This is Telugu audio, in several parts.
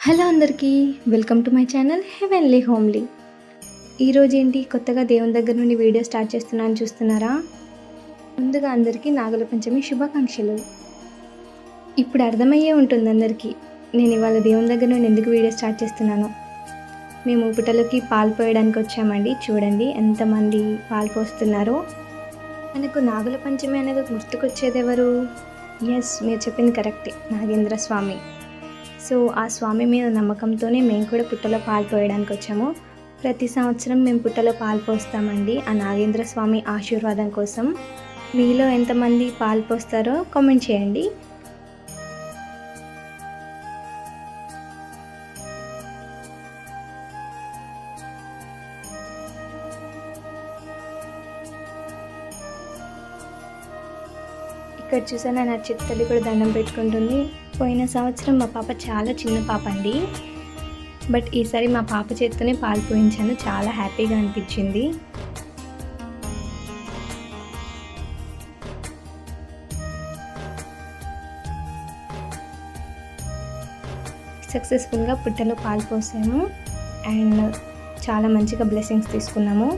హలో అందరికీ welcome to my channel heavenly homely. ఈరోజు ఏంటి కొత్తగా దేవుని దగ్గర నుండి వీడియో స్టార్ట్ చేస్తున్నాను చూస్తున్నారా? ముందుగా అందరికీ నాగుల పంచమి శుభాకాంక్షలు. ఇప్పుడు అర్థమయ్యే ఉంటుంది అందరికీ నేను ఇవాళ దేవుని దగ్గర నుండి ఎందుకు వీడియో స్టార్ట్ చేస్తున్నాను. మేము పుట్టలోకి పాలు పోయడానికి వచ్చామండి. చూడండి ఎంతమంది పాలు పోస్తున్నారో. మనకు నాగుల పంచమి అనేది గుర్తుకొచ్చేది ఎవరు? ఎస్, మీరు చెప్పింది కరెక్టే, నాగేంద్ర స్వామి. సో ఆ స్వామి మీద నమ్మకంతోనే మేము కూడా పుట్టలో పాలు పోయడానికి వచ్చాము. ప్రతి సంవత్సరం మేము పుట్టలో పాలు పోస్తామండి ఆ నాగేంద్ర స్వామి ఆశీర్వాదం కోసం. మీలో ఎంతమంది పాలు పోస్తారో కామెంట్ చేయండి. ఇక్కడ చూసాను నా చిత్తల్లి కూడా దండం పెట్టుకుంటుంది. పోయిన సంవత్సరం మా పాప చాలా చిన్న పాప అండి, బట్ ఈసారి మా పాప చేత్తోనే పాలు పోయించాను. చాలా హ్యాపీగా అనిపించింది. సక్సెస్ఫుల్గా పుట్టలో పాలు పోసాము అండ్ చాలా మంచిగా బ్లెస్సింగ్స్ తీసుకున్నాము.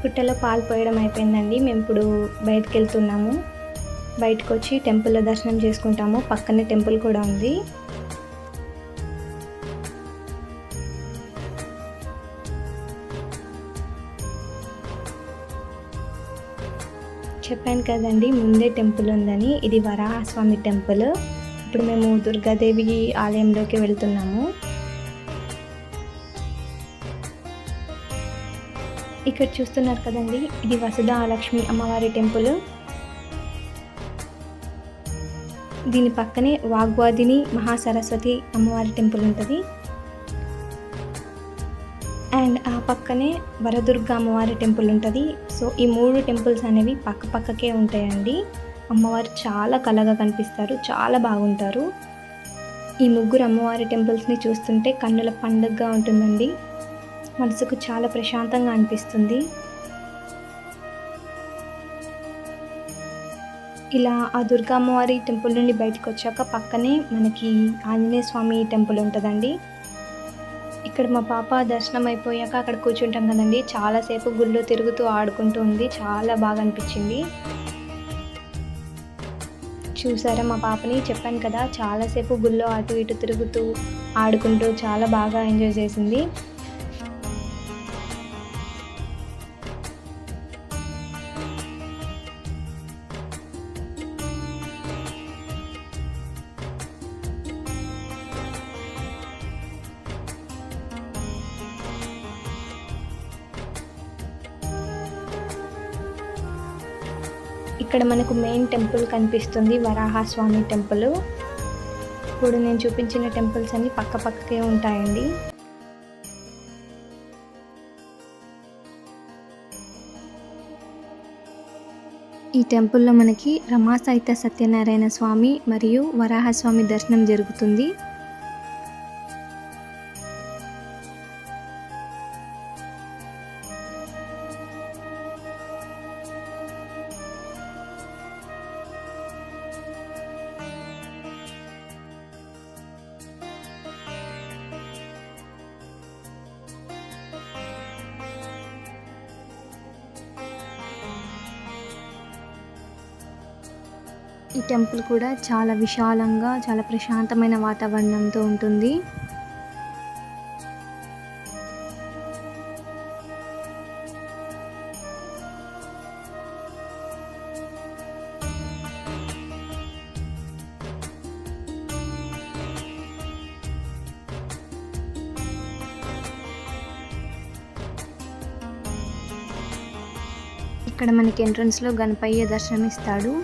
పుట్టలో పాలు పోయడం అయిపోయిందండి. మేము ఇప్పుడు బయటకు వెళ్తున్నాము. బయటకు వచ్చి టెంపుల్లో దర్శనం చేసుకుంటాము. పక్కనే టెంపుల్ కూడా ఉంది. చెప్పాను కదండి ముందే టెంపుల్ ఉందని. ఇది వరాహస్వామి టెంపుల్. ఇప్పుడు మేము దుర్గాదేవి ఆలయంలోకి వెళ్తున్నాము. ఇక్కడ చూస్తున్నారు కదండి, ఇది వసుధ లక్ష్మి అమ్మవారి టెంపుల్. దీని పక్కనే వాగ్వాదిని మహాసరస్వతి అమ్మవారి టెంపుల్ ఉంటుంది. అండ్ ఆ పక్కనే వరదుర్గ అమ్మవారి టెంపుల్ ఉంటుంది. సో ఈ 3 టెంపుల్స్ అనేవి పక్క పక్కకే ఉంటాయండి. అమ్మవారు చాలా కళగా కనిపిస్తారు, చాలా బాగుంటారు. ఈ 3 అమ్మవారి టెంపుల్స్ని చూస్తుంటే కన్నుల పండుగగా ఉంటుందండి. మనసుకు చాలా ప్రశాంతంగా అనిపిస్తుంది. ఇలా ఆ దుర్గా అమ్మవారి టెంపుల్ నుండి బయటకు వచ్చాక పక్కనే మనకి ఆంజనేయ స్వామి టెంపుల్ ఉంటుందండి. ఇక్కడ మా పాప దర్శనం అయిపోయాక అక్కడ కూర్చుంటాం కదండి, చాలాసేపు గుళ్ళో తిరుగుతూ ఆడుకుంటూ ఉంది. చాలా బాగా అనిపించింది. చూసారా మా పాపని? చెప్పాను కదా, చాలాసేపు గుళ్ళో అటు ఇటు తిరుగుతూ ఆడుకుంటూ చాలా బాగా ఎంజాయ్ చేసింది. ఇక్కడ మనకు మెయిన్ టెంపుల్ కనిపిస్తుంది, వరాహస్వామి టెంపుల్. ఇప్పుడు నేను చూపించిన టెంపుల్స్ అన్ని పక్క పక్కకే ఉంటాయండి. ఈ టెంపుల్లో మనకి రమా సహిత సత్యనారాయణ స్వామి మరియు వరాహస్వామి దర్శనం జరుగుతుంది. ఈ టెంపుల్ కూడా చాలా విశాలంగా, చాలా ప్రశాంతమైన వాతావరణంతో ఉంటుంది. ఇక్కడ మనకి ఎంట్రన్స్లో గణపయ్య దర్శనం ఇస్తాడు.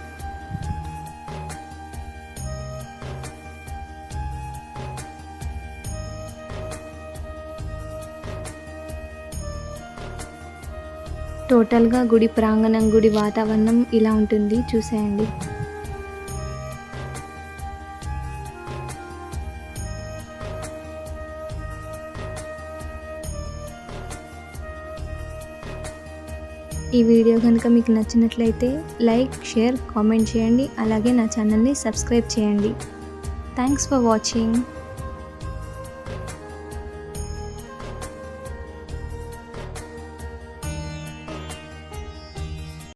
టోటల్గా గుడి ప్రాంగణం, గుడి వాతావరణం ఇలా ఉంటుంది. చూసేయండి. ఈ వీడియో కనుక మీకు నచ్చినట్లయితే లైక్, షేర్, కామెంట్ చేయండి. అలాగే నా ఛానల్ని సబ్స్క్రైబ్ చేయండి. Thanks for watching.